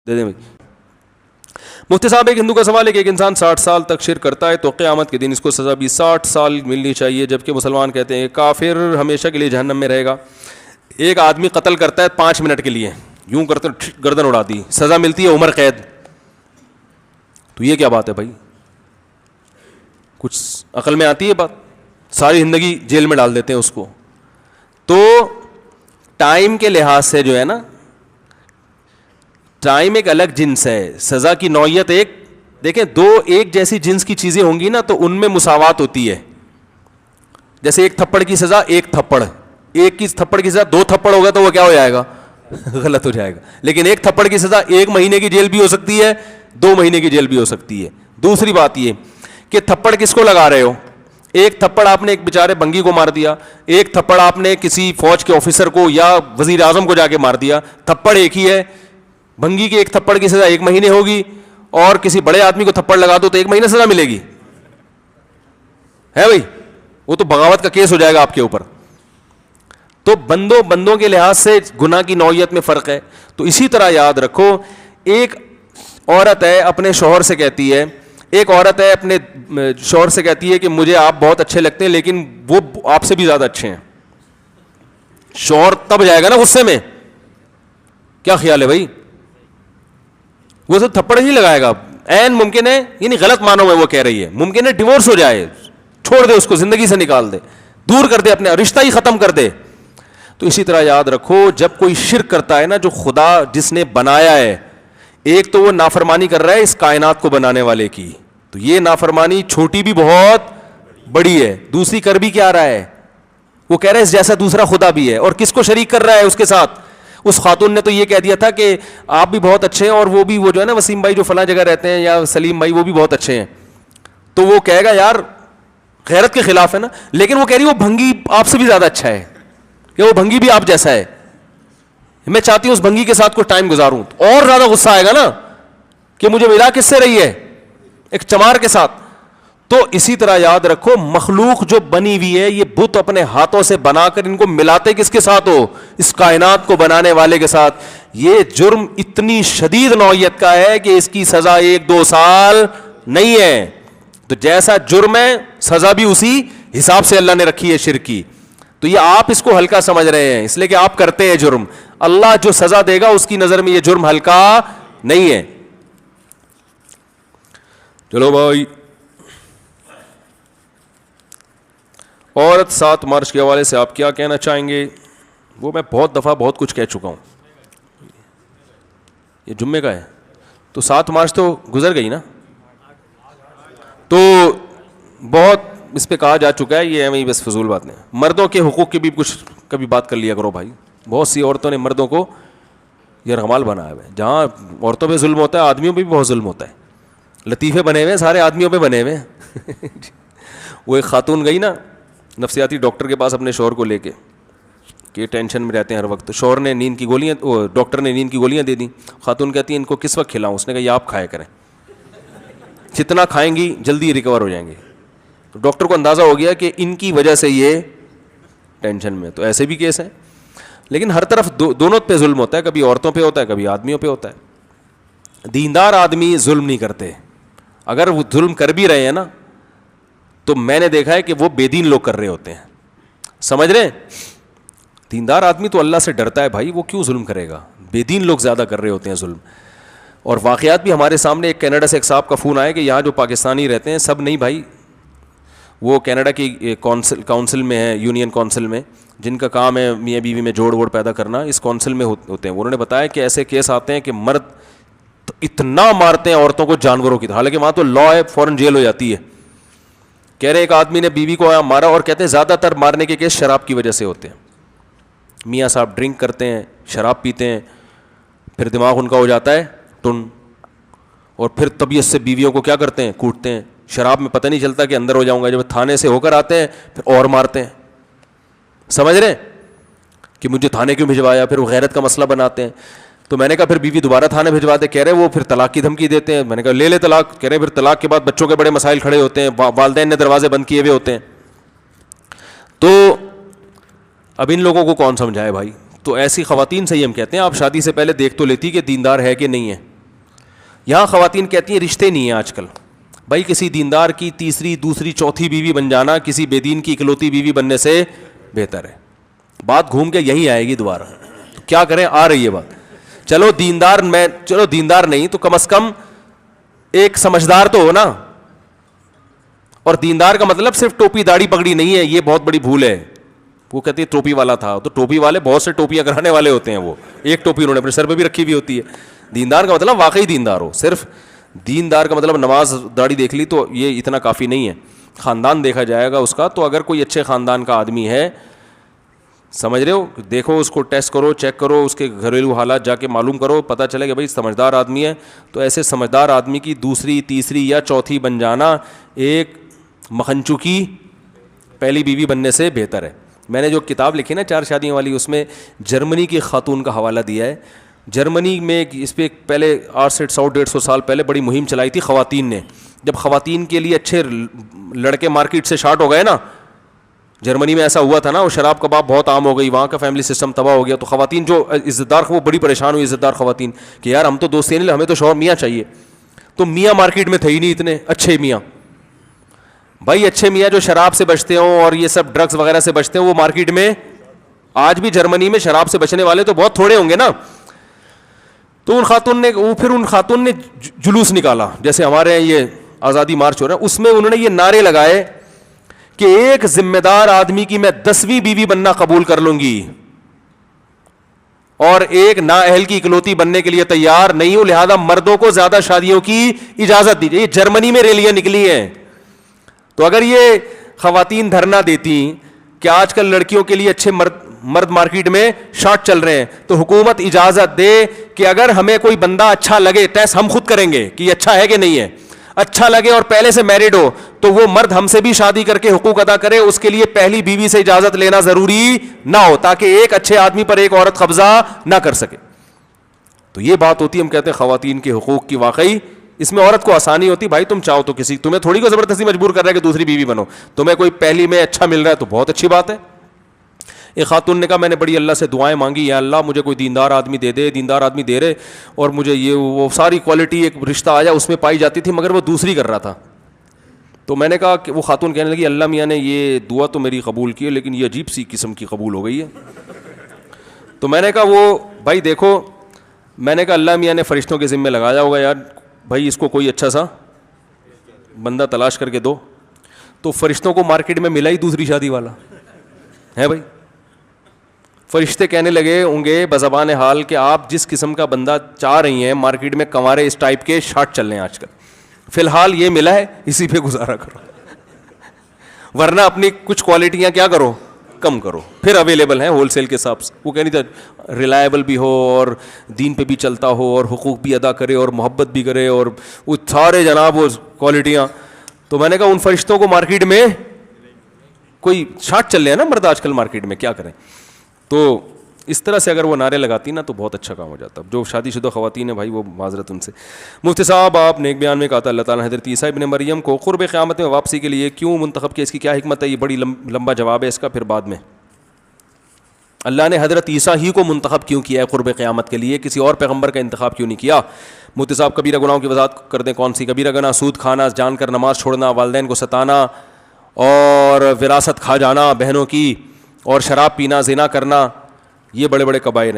دے دیں بھائی. مفتی صاحب ایک ہندو کا سوال ہے کہ ایک انسان 60 سال تک شرک کرتا ہے تو قیامت کے دن اس کو سزا بھی 60 سال ملنی چاہیے، جبکہ مسلمان کہتے ہیں کافر ہمیشہ کے لیے جہنم میں رہے گا. ایک آدمی قتل کرتا ہے 5 منٹ کے لیے، یوں کرتے گردن اڑا دی، سزا ملتی ہے عمر قید. تو یہ کیا بات ہے بھائی؟ کچھ عقل میں آتی ہے بات؟ ساری زندگی جیل میں ڈال دیتے ہیں اس کو. تو ٹائم کے لحاظ سے جو ہے نا، ٹائم ایک الگ جنس ہے، سزا کی نوعیت ایک. دیکھیں دو ایک جیسی جنس کی چیزیں ہوں گی نا تو ان میں مساوات ہوتی ہے. جیسے ایک تھپڑ کی سزا ایک تھپڑ، ایک کی تھپڑ کی سزا 2 تھپڑ ہوگا تو وہ کیا ہو جائے گا؟ غلط ہو جائے گا. لیکن ایک تھپڑ کی سزا 1 مہینے کی جیل بھی ہو سکتی ہے، 2 مہینے کی جیل بھی ہو سکتی ہے. دوسری بات یہ کہ تھپڑ کس کو لگا رہے ہو؟ ایک تھپڑ آپ نے ایک بیچارے بنگی کو مار دیا، ایک تھپڑ آپ نے کسی فوج کے آفیسر کو یا وزیر اعظم کو جا کے مار دیا. تھپڑ ایک ہی ہے. بھنگی کے ایک تھپڑ کی سزا 1 مہینے ہوگی، اور کسی بڑے آدمی کو تھپڑ لگا دو تو 1 مہینے سزا ملے گی. ہے بھائی؟ وہ تو بغاوت کا کیس ہو جائے گا آپ کے اوپر. تو بندوں کے لحاظ سے گناہ کی نوعیت میں فرق ہے. تو اسی طرح یاد رکھو، ایک عورت ہے اپنے شوہر سے کہتی ہے، ایک عورت ہے اپنے شوہر سے کہتی ہے کہ مجھے آپ بہت اچھے لگتے ہیں لیکن وہ آپ سے بھی زیادہ اچھے ہیں. شوہر تب جائے گا نا غصے میں. کیا خیال ہے بھائی؟ وہ تو تھپڑ ہی لگائے گا. عین ممکن ہے، یعنی غلط معنوں میں وہ کہہ رہی ہے، ممکن ہے ڈیورس ہو جائے، چھوڑ دے اس کو، زندگی سے نکال دے، دور کر دے، اپنے رشتہ ہی ختم کر دے. تو اسی طرح یاد رکھو، جب کوئی شرک کرتا ہے نا، جو خدا جس نے بنایا ہے، ایک تو وہ نافرمانی کر رہا ہے اس کائنات کو بنانے والے کی، تو یہ نافرمانی چھوٹی بھی بہت بڑی ہے. دوسری کر بھی کیا رہا ہے؟ وہ کہہ رہا ہے اس جیسا دوسرا خدا بھی ہے، اور کس کو شریک کر رہا ہے اس کے ساتھ؟ اس خاتون نے تو یہ کہہ دیا تھا کہ آپ بھی بہت اچھے ہیں، اور وہ بھی، وہ جو ہے نا وسیم بھائی جو فلاں جگہ رہتے ہیں، یا سلیم بھائی، وہ بھی بہت اچھے ہیں. تو وہ کہے گا یار غیرت کے خلاف ہے نا. لیکن وہ کہہ رہی وہ بھنگی آپ سے بھی زیادہ اچھا ہے، کہ وہ بھنگی بھی آپ جیسا ہے. میں چاہتی ہوں اس بھنگی کے ساتھ کچھ ٹائم گزاروں. اور زیادہ غصہ آئے گا نا کہ مجھے ملا کس سے رہی ہے؟ ایک چمار کے ساتھ. تو اسی طرح یاد رکھو، مخلوق جو بنی ہوئی ہے، یہ بت اپنے ہاتھوں سے بنا کر ان کو ملاتے کس کے ساتھ ہو؟ اس کائنات کو بنانے والے کے ساتھ. یہ جرم اتنی شدید نوعیت کا ہے کہ اس کی سزا 1-2 سال نہیں ہے. تو جیسا جرم ہے سزا بھی اسی حساب سے اللہ نے رکھی ہے شرک کی. تو یہ آپ اس کو ہلکا سمجھ رہے ہیں، اس لیے کہ آپ کرتے ہیں جرم. اللہ جو سزا دے گا اس کی نظر میں یہ جرم ہلکا نہیں ہے. چلو بھائی، عورت 7 مارچ کے حوالے سے آپ کیا کہنا چاہیں گے؟ وہ میں بہت دفعہ بہت کچھ کہہ چکا ہوں. یہ جمعے کا ہے تو 7 مارچ تو گزر گئی نا، تو بہت اس پہ کہا جا چکا ہے. یہ ہمیں بس فضول بات نہیں. مردوں کے حقوق کی بھی کچھ کبھی بات کر لیا کرو بھائی. بہت سی عورتوں نے مردوں کو یرغمال بنایا ہے. جہاں عورتوں پہ ظلم ہوتا ہے آدمیوں پہ بھی بہت ظلم ہوتا ہے. لطیفے بنے ہوئے سارے آدمیوں پہ بنے ہوئے. وہ ایک خاتون گئی نا نفسیاتی ڈاکٹر کے پاس اپنے شوہر کو لے کے کہ ٹینشن میں رہتے ہیں ہر وقت. شوہر نے نیند کی گولیاں، ڈاکٹر نے نیند کی گولیاں دے دیں. خاتون کہتی ہیں ان کو کس وقت کھلاؤں؟ اس نے کہا یہ آپ کھایا کریں، جتنا کھائیں گی جلدی ریکور ہو جائیں گے. تو ڈاکٹر کو اندازہ ہو گیا کہ ان کی وجہ سے یہ ٹینشن میں. تو ایسے بھی کیس ہیں. لیکن ہر طرف دونوں پہ ظلم ہوتا ہے، کبھی عورتوں پہ ہوتا ہے، کبھی آدمیوں پہ ہوتا ہے. دیندار آدمی ظلم نہیں کرتے. اگر وہ ظلم کر بھی رہے ہیں نا تو میں نے دیکھا ہے کہ وہ بے دین لوگ کر رہے ہوتے ہیں. سمجھ رہے ہیں؟ دیندار آدمی تو اللہ سے ڈرتا ہے بھائی، وہ کیوں ظلم کرے گا؟ بے دین لوگ زیادہ کر رہے ہوتے ہیں ظلم. اور واقعات بھی ہمارے سامنے. ایک کینیڈا سے ایک صاحب کا فون آیا کہ یہاں جو پاکستانی رہتے ہیں، سب نہیں بھائی، وہ کینیڈا کی کونسل میں ہے، یونین کونسل میں، جن کا کام ہے میاں بیوی میں جوڑ ووڑ پیدا کرنا، اس کونسل میں ہوتے ہیں. انہوں نے بتایا کہ ایسے کیس آتے ہیں کہ مرد اتنا مارتے ہیں عورتوں کو جانوروں کی طرح. حالانکہ وہاں تو لا ہے، فوراً جیل ہو جاتی ہے. کہہ رہے ایک آدمی نے بیوی کو مارا، اور کہتے ہیں زیادہ تر مارنے کے کیس شراب کی وجہ سے ہوتے ہیں. میاں صاحب ڈرنک کرتے ہیں، شراب پیتے ہیں، پھر دماغ ان کا ہو جاتا ہے ٹن، اور پھر طبیعت سے بیویوں کو کیا کرتے ہیں؟ کوٹتے ہیں. شراب میں پتہ نہیں چلتا کہ اندر ہو جاؤں گا. جب تھانے سے ہو کر آتے ہیں پھر اور مارتے ہیں. سمجھ رہے ہیں کہ مجھے تھانے کیوں بھجوایا؟ پھر وہ غیرت کا مسئلہ بناتے ہیں. تو میں نے کہا پھر بیوی دوبارہ تھانے بھجوا دے. کہہ رہے وہ پھر طلاق کی دھمکی دیتے ہیں. میں نے کہا لے طلاق. کہہ رہے پھر طلاق کے بعد بچوں کے بڑے مسائل کھڑے ہوتے ہیں، والدین نے دروازے بند کیے ہوئے ہوتے ہیں. تو اب ان لوگوں کو کون سمجھائے بھائی؟ تو ایسی خواتین سے ہی ہم کہتے ہیں آپ شادی سے پہلے دیکھ تو لیتی کہ دیندار ہے کہ نہیں ہے. یہاں خواتین کہتی ہیں رشتے نہیں ہیں آج کل. بھائی کسی دیندار کی تیسری دوسری چوتھی بیوی بن جانا کسی بے دین کی اکلوتی بیوی بننے سے بہتر ہے. بات گھوم کے یہی آئے گی دوبارہ. تو کیا کریں, آ رہی ہے بات. چلو دیندار نہیں تو کم از کم ایک سمجھدار تو ہو نا. اور دیندار کا مطلب صرف ٹوپی داڑھی پگڑی نہیں ہے, یہ بہت بڑی بھول ہے. وہ کہتی ہے ٹوپی والا تھا, تو ٹوپی والے بہت سے ٹوپیاں کرانے والے ہوتے ہیں, وہ ایک ٹوپی انہوں نے اپنے سر پہ بھی رکھی ہوئی ہوتی ہے. دیندار کا مطلب واقعی دیندار ہو. صرف دیندار کا مطلب نماز داڑھی دیکھ لی تو یہ اتنا کافی نہیں ہے, خاندان دیکھا جائے گا اس کا. تو اگر کوئی اچھے خاندان کا آدمی ہے, سمجھ رہے ہو, دیکھو اس کو ٹیسٹ کرو, چیک کرو, اس کے گھریلو حالات جا کے معلوم کرو, پتہ چلے کہ بھائی سمجھدار آدمی ہے. تو ایسے سمجھدار آدمی کی دوسری تیسری یا چوتھی بن جانا ایک مکھنچو کی پہلی بیوی بننے سے بہتر ہے. میں نے جو کتاب لکھی نا 4 شادیوں والی, اس میں جرمنی کی خاتون کا حوالہ دیا ہے. جرمنی میں اس پہ پہلے 8 سے 100-150 سال پہلے بڑی مہم چلائی تھی خواتین نے. جب خواتین کے لیے اچھے لڑکے مارکیٹ سے شارٹ ہو گئے نا, جرمنی میں ایسا ہوا تھا نا, وہ شراب کباب بہت عام ہو گئی, وہاں کا فیملی سسٹم تباہ ہو گیا. تو خواتین جو عزت دار, وہ بڑی پریشان ہوئی عزت دار خواتین کہ یار ہم تو دوست نہیں, ہمیں تو شوہر میاں چاہیے. تو میاں مارکیٹ میں تھے ہی نہیں اتنے اچھے میاں. بھائی اچھے میاں جو شراب سے بچتے ہوں اور یہ سب ڈرگس وغیرہ سے بچتے ہوں, وہ مارکیٹ میں آج بھی جرمنی میں شراب سے بچنے والے تو بہت تھوڑے ہوں گے نا. تو ان خاتون نے جلوس نکالا, جیسے ہمارے یہاں یہ آزادی مارچ ہو رہا ہے, اس میں انہوں نے یہ نعرے لگائے کہ ایک ذمہ دار آدمی کی میں 10ویں بیوی بننا قبول کر لوں گی اور ایک نااہل کی اکلوتی بننے کے لیے تیار نہیں ہوں, لہذا مردوں کو زیادہ شادیوں کی اجازت دیجیے. یہ جرمنی میں ریلیاں نکلی ہیں. تو اگر یہ خواتین دھرنا دیتی کہ آج کل لڑکیوں کے لیے اچھے مرد مارکیٹ میں شارٹ چل رہے ہیں, تو حکومت اجازت دے کہ اگر ہمیں کوئی بندہ اچھا لگے, ٹیسٹ ہم خود کریں گے کہ یہ اچھا ہے کہ نہیں ہے, اچھا لگے اور پہلے سے میرڈ ہو, تو وہ مرد ہم سے بھی شادی کر کے حقوق ادا کرے. اس کے لیے پہلی بیوی سے اجازت لینا ضروری نہ ہو, تاکہ ایک اچھے آدمی پر ایک عورت قبضہ نہ کر سکے. تو یہ بات ہوتی ہے, ہم کہتے ہیں خواتین کے حقوق کی. واقعی اس میں عورت کو آسانی ہوتی. بھائی تم چاہو تو تمہیں تھوڑی کو زبردستی مجبور کر رہا ہے کہ دوسری بیوی بنو. تمہیں کوئی پہلی میں اچھا مل رہا ہے تو بہت اچھی بات ہے. ایک خاتون نے کہا میں نے بڑی اللہ سے دعائیں مانگی, یا اللہ مجھے کوئی دیندار آدمی دے دے. دیندار آدمی دے رہے اور مجھے یہ وہ ساری کوالٹی ایک رشتہ آیا اس میں پائی جاتی تھی, مگر وہ دوسری کر رہا تھا. تو میں نے کہا کہ وہ خاتون کہنے لگی اللہ میاں نے یہ دعا تو میری قبول کی ہے, لیکن یہ عجیب سی قسم کی قبول ہو گئی ہے. تو میں نے کہا وہ بھائی دیکھو, میں نے کہا اللہ میاں نے فرشتوں کے ذمہ لگایا ہوگا, یار بھائی اس کو کوئی اچھا سا بندہ تلاش کر کے دو. تو فرشتوں کو مارکیٹ میں ملا ہی دوسری شادی والا ہے. بھائی فرشتے کہنے لگے ہوں گے بزبان حال کہ آپ جس قسم کا بندہ چاہ رہی ہیں مارکیٹ میں کنوارے اس ٹائپ کے شارٹ چل رہے ہیں آج کل, فی الحال یہ ملا ہے, اسی پہ گزارا کرو, ورنہ اپنی کچھ کوالٹیاں کیا کرو, کم کرو. پھر اویلیبل ہیں ہول سیل کے حساب سے. وہ کہنی تھا ریلائبل بھی ہو اور دین پہ بھی چلتا ہو اور حقوق بھی ادا کرے اور محبت بھی کرے اور وہ سارے جناب وہ کوالٹیاں. تو میں نے کہا ان فرشتوں کو مارکیٹ میں کوئی شارٹ چل رہے ہیں نا مرد آج کل مارکیٹ میں, کیا کریں. تو اس طرح سے اگر وہ نعرے لگاتی نا تو بہت اچھا کام ہو جاتا. جو شادی شدہ خواتین ہیں بھائی وہ معذرت ان سے. مفتی صاحب آپ نے ایک بیان میں کہا تھا اللہ تعالیٰ حضرت عیسیٰ ابن مریم کو قرب قیامت میں واپسی کے لیے کیوں منتخب کیا, اس کی کیا حکمت ہے؟ یہ بڑی لمبا جواب ہے اس کا, پھر بعد میں. اللہ نے حضرت عیسیٰ ہی کو منتخب کیوں کیا ہے قرب قیامت کے لیے, کسی اور پیغمبر کا انتخاب کیوں نہیں کیا؟ مفتی صاحب کبیرہ گناہوں کی وضاحت کر دیں. کون سی کبیرہ گناہ؟ سود کھانا, جان کر نماز چھوڑنا, والدین کو ستانا اور وراثت کھا جانا بہنوں کی, اور شراب پینا, زنا کرنا, یہ بڑے بڑے کبائر ہیں.